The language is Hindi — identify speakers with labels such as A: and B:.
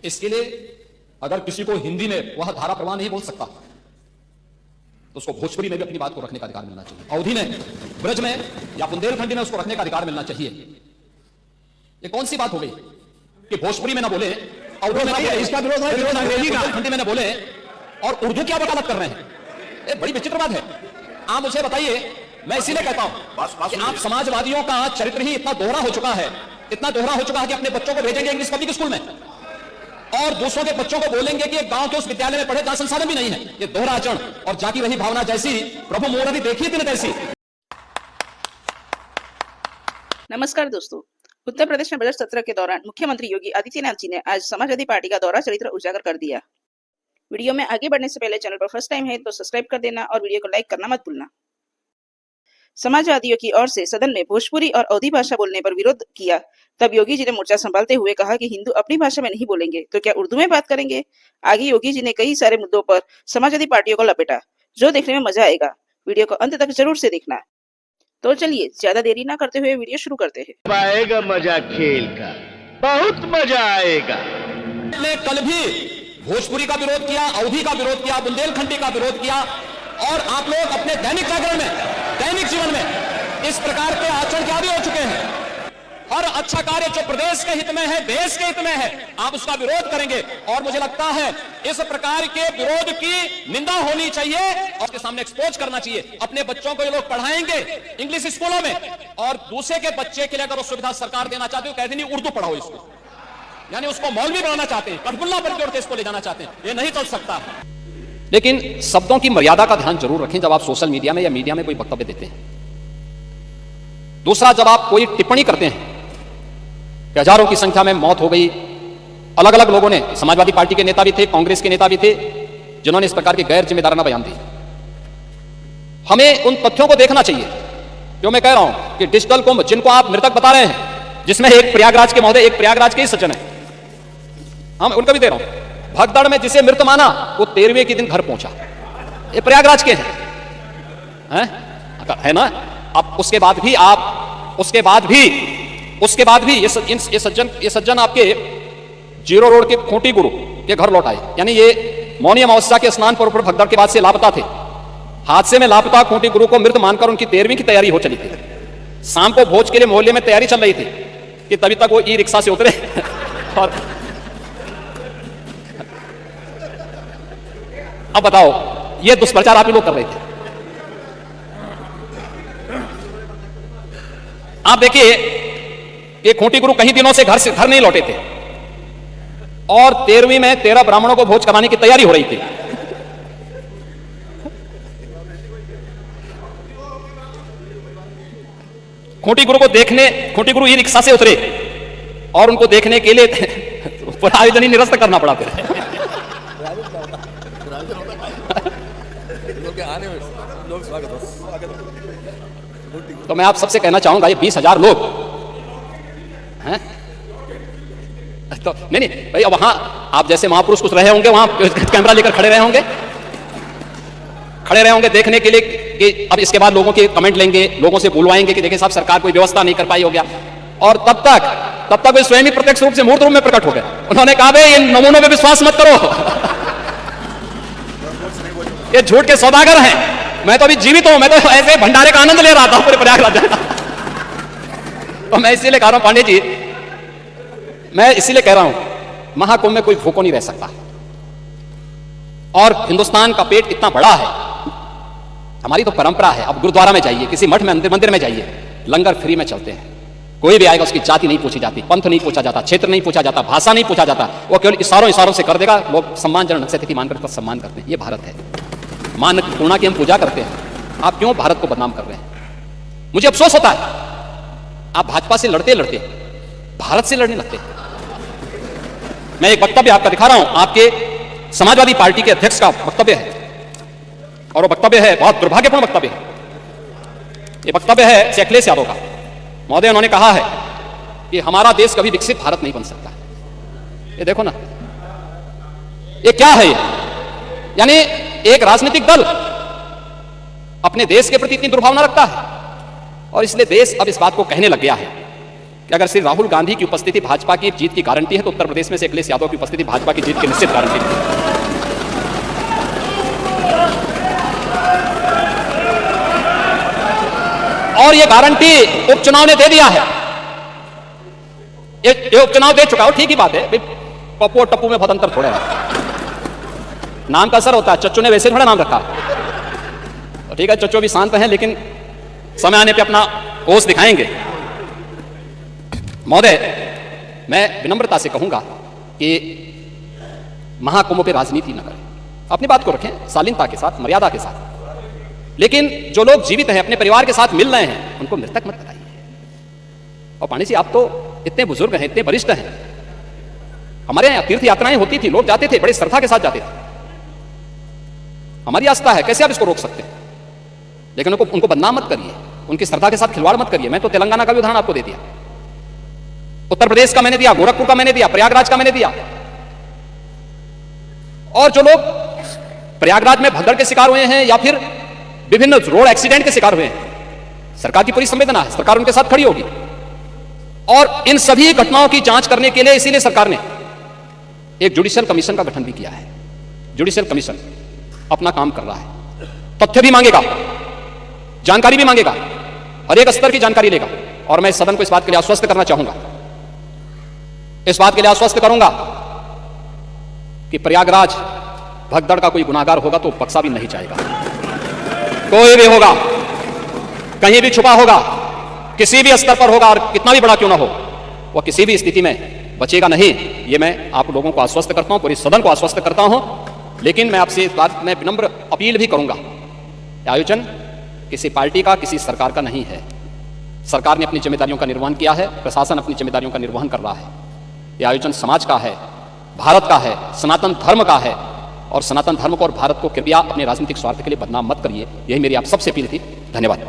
A: इसके लिए अगर किसी को हिंदी में वह धारा प्रवाह नहीं बोल सकता तो उसको भोजपुरी में भी अपनी बात को रखने का अधिकार मिलना चाहिए, अवधी में, ब्रज में या बुंदेलखंडी में उसको रखने का अधिकार मिलना चाहिए। ये कौन सी बात हो गई कि भोजपुरी में ना बोले, अवधी में ना बोले, इसका विरोध है, बुंदेलखंडी में ना बोले और उर्दू क्या वकालत कर रहे हैं? ये बड़ी विचित्र बात है। आप मुझे बताइए, मैं इसीलिए कहता हूं कि आप समाजवादियों का चरित्र ही इतना दोहरा हो चुका है, इतना दोहरा हो चुका है कि अपने बच्चों को भेजेंगे इंग्लिश पब्लिक स्कूल में और दूसरों के बच्चों को बोलेंगे कि एक गांव के उस विद्यालय में पढ़े जहां संसाधन भी नहीं है। ये दोहरा आचरण और जाती रही भावना जैसी प्रभु मोरारी देखी थी न तैसी।
B: नमस्कार दोस्तों, उत्तर प्रदेश में बजट सत्र के दौरान मुख्यमंत्री योगी आदित्यनाथ जी ने आज समाजवादी पार्टी का दोहरा चरित्र उजागर कर दिया। वीडियो में आगे बढ़ने से पहले चैनल पर फर्स्ट टाइम है तो सब्सक्राइब कर देना और वीडियो को लाइक करना मत भूलना। समाजवादियों की ओर से सदन में भोजपुरी और अवधी भाषा बोलने पर विरोध किया, तब योगी जी ने मोर्चा संभालते हुए कहा कि हिंदू अपनी भाषा में नहीं बोलेंगे तो क्या उर्दू में बात करेंगे। आगे योगी जी ने कई सारे मुद्दों पर समाजवादी पार्टियों को लपेटा, जो देखने में मजा आएगा। वीडियो को अंत तक जरूर से देखना। तो चलिए ज्यादा देरी ना करते हुए वीडियो शुरू करते हैं।
C: आएगा मजा खेल का, बहुत मजा आएगा।
A: ने कल भी भोजपुरी का विरोध किया, अवधी का विरोध किया, बुंदेलखंडी का विरोध किया और आप लोग अपने दैनिक जागरण में, दैनिक जीवन में इस प्रकार के आचरण क्या भी हो चुके हैं। हर अच्छा कार्य जो प्रदेश के हित में है, देश के हित में है, आप उसका विरोध करेंगे और मुझे लगता है इस प्रकार के विरोध की निंदा होनी चाहिए और उसके सामने एक्सपोज करना चाहिए। अपने बच्चों को ये लोग पढ़ाएंगे इंग्लिश स्कूलों में और दूसरे के बच्चे के लिए अगर वो सुविधा सरकार देना चाहती है, कहते नहीं उर्दू पढ़ाओ इसको, यानी उसको मौलवी बनाना चाहते हैं, कठपुल्ला पर जोड़ के इसको ले जाना चाहते हैं। ये नहीं चल सकता। लेकिन शब्दों की मर्यादा का ध्यान जरूर रखें जब आप सोशल मीडिया में या मीडिया में कोई वक्तव्य देते हैं। दूसरा, जब आप कोई टिप्पणी करते हैं कि हजारों की संख्या में मौत हो गई, अलग अलग लोगों ने, समाजवादी पार्टी के नेता भी थे, कांग्रेस के नेता भी थे, जिन्होंने इस प्रकार के गैर जिम्मेदाराना बयान दिए। हमें उन तथ्यों को देखना चाहिए जो मैं कह रहा हूं कि डिजिटल कुंभ जिनको आप मृतक बता रहे हैं, जिसमें एक प्रयागराज के महोदय, एक प्रयागराज के ही सज्जन है, हम उनका भी दे रहा हूं। भगदड़ में जिसे मृत माना वो 13वें के दिन घर पहुंचा, ये प्रयागराज के हैं, है ना। अब उसके बाद भी ये सज्जन आपके जीरो रोड के खूंटी गुरु के घर लौट आए, यानी ये मौनी अमावस्या के स्नान पर भगदड़ के बाद से लापता थे। हादसे में लापता खूंटी गुरु को मृत मानकर उनकी 13वीं की तैयारी हो चली थी। शाम को भोज के लिए मोहल्ले में तैयारी चल रही थी कि तभी तक वो ई रिक्शा से उतरे और अब बताओ, ये दुष्प्रचार आप ही लोग कर रहे थे। आप देखिए, ये खूंटी गुरु कहीं दिनों से घर नहीं लौटे थे और 13वीं में 13 ब्राह्मणों को भोज कराने की तैयारी हो रही थी। खूंटी गुरु ई रिक्शा से उतरे और उनको देखने के लिए पूरा आयोजन ही निरस्त करना पड़ा फिर। तो मैं आप सबसे कहना चाहूंगा, ये 20,000 लोग हैं तो नहीं भाई, वहां आप जैसे महापुरुष कुछ रहे होंगे, वहां कैमरा लेकर खड़े रहे होंगे देखने के लिए कि अब इसके बाद लोगों के कमेंट लेंगे, लोगों से बुलवाएंगे कि देखिए साहब सरकार कोई व्यवस्था नहीं कर पाई हो गया। और तब तक वे स्वयं ही प्रत्यक्ष रूप से मूर्त रूप में प्रकट हो गए। उन्होंने कहा भाई इन नमूनों पे विश्वास मत करो, ये झूठ के सौदागर हैं। मैं तो अभी जीवित हूं, मैं तो ऐसे भंडारे का आनंद ले रहा था पूरे प्रयागराज। तो मैं इसीलिए कह रहा हूं पांडे जी, मैं इसीलिए कह रहा हूं महाकुंभ में कोई भूखा नहीं रह सकता और हिंदुस्तान का पेट इतना बड़ा है, हमारी तो परंपरा है। अब गुरुद्वारा में जाइए, किसी मठ में, मंदिर में जाइए, लंगर फ्री में चलते हैं। कोई भी आएगा उसकी जाति नहीं पूछी जाती, पंथ नहीं पूछा जाता, क्षेत्र नहीं पूछा जाता, भाषा नहीं पूछा जाता, वो केवल इशारों से कर देगा। लोग सम्मानजनक से अतिथि मानकर सम्मान करते हैं। ये भारत है, मान पूर्णा की हम पूजा करते हैं। आप क्यों भारत को बदनाम कर रहे हैं? मुझे अफसोस होता है आप भाजपा से लड़ते भारत से लड़ने लगते। मैं एक वक्तव्य आपका दिखा रहा हूं, आपके समाजवादी पार्टी के अध्यक्ष का वक्तव्य है और वो वक्तव्य है बहुत दुर्भाग्यपूर्ण वक्तव्य है। ये वक्तव्य है श्री अखिलेश यादव का महोदय। उन्होंने कहा है कि हमारा देश कभी विकसित भारत नहीं बन सकता। ये देखो ना, ये क्या है? यानी एक राजनीतिक दल अपने देश के प्रति इतनी दुर्भावना रखता है और इसलिए देश अब इस बात को कहने लग गया है कि अगर श्री राहुल गांधी की उपस्थिति भाजपा की जीत की गारंटी है तो उत्तर प्रदेश में से अखिलेश यादव की उपस्थिति भाजपा की जीत की निश्चित गारंटी है। और ये गारंटी उपचुनाव ने दे दिया है। ये उपचुनाव दे चुका हो, ठीक ही बात है, पप्पू और टप्पू में बहुत अंतर थोड़ा है, नाम का असर होता है। चच्चू ने वैसे थोड़ा नाम रखा, तो ठीक है चच्चू भी शांत हैं, लेकिन समय आने पे अपना ओस दिखाएंगे। महोदय, मैं विनम्रता से कहूंगा कि महाकुंभ पे राजनीति न करें, अपनी बात को रखें शालीनता के साथ, मर्यादा के साथ, लेकिन जो लोग जीवित हैं, अपने परिवार के साथ मिल रहे हैं, उनको मृतक मत बताइए। और पांडे जी, आप तो इतने बुजुर्ग हैं, इतने वरिष्ठ हैं, हमारे यहाँ तीर्थ यात्राएं होती थी, लोग जाते थे, बड़े श्रद्धा के साथ जाते थे, हमारी आस्था है, कैसे आप इसको रोक सकते हैं? लेकिन उनको बदनाम मत करिए, उनकी श्रद्धा के साथ खिलवाड़ मत करिए। मैं तो तेलंगाना का भी उदाहरण आपको दे दिया, उत्तर प्रदेश का मैंने दिया, गोरखपुर का मैंने दिया, प्रयागराज का मैंने दिया। और जो लोग प्रयागराज में भगदड़ के शिकार हुए हैं या फिर विभिन्न रोड एक्सीडेंट के शिकार हुए हैं, सरकार की पूरी संवेदना है, सरकार उनके साथ खड़ी होगी। और इन सभी घटनाओं की जांच करने के लिए इसीलिए सरकार ने एक जुडिशियल कमीशन का गठन भी किया है। जुडिशियल कमीशन अपना काम कर रहा है, तथ्य भी मांगेगा, जानकारी भी मांगेगा, हर एक स्तर की जानकारी लेगा। और मैं सदन को इस बात के लिए आश्वस्त करना चाहूंगा, इस बात के लिए आश्वस्त करूंगा कि प्रयागराज भगदड़ का कोई गुनाहगार होगा तो बख्शा भी नहीं जाएगा। कोई भी होगा, कहीं भी छुपा होगा, किसी भी स्तर पर होगा, और कितना भी बड़ा क्यों ना हो, वह किसी भी स्थिति में बचेगा नहीं। ये मैं आप लोगों को आश्वस्त करता हूं, पूरी सदन को आश्वस्त करता हूं। लेकिन मैं आपसे इस बात में विनम्र अपील भी करूंगा, आयोजन किसी पार्टी का, किसी सरकार का नहीं है। सरकार ने अपनी जिम्मेदारियों का निर्वहन किया है, प्रशासन अपनी जिम्मेदारियों का निर्वहन कर रहा है। यह आयोजन समाज का है, भारत का है, सनातन धर्म का है। और सनातन धर्म को और भारत को कृपया अपने राजनीतिक स्वार्थ के लिए बदनाम मत करिए, यही मेरी आप सबसे अपील थी। धन्यवाद।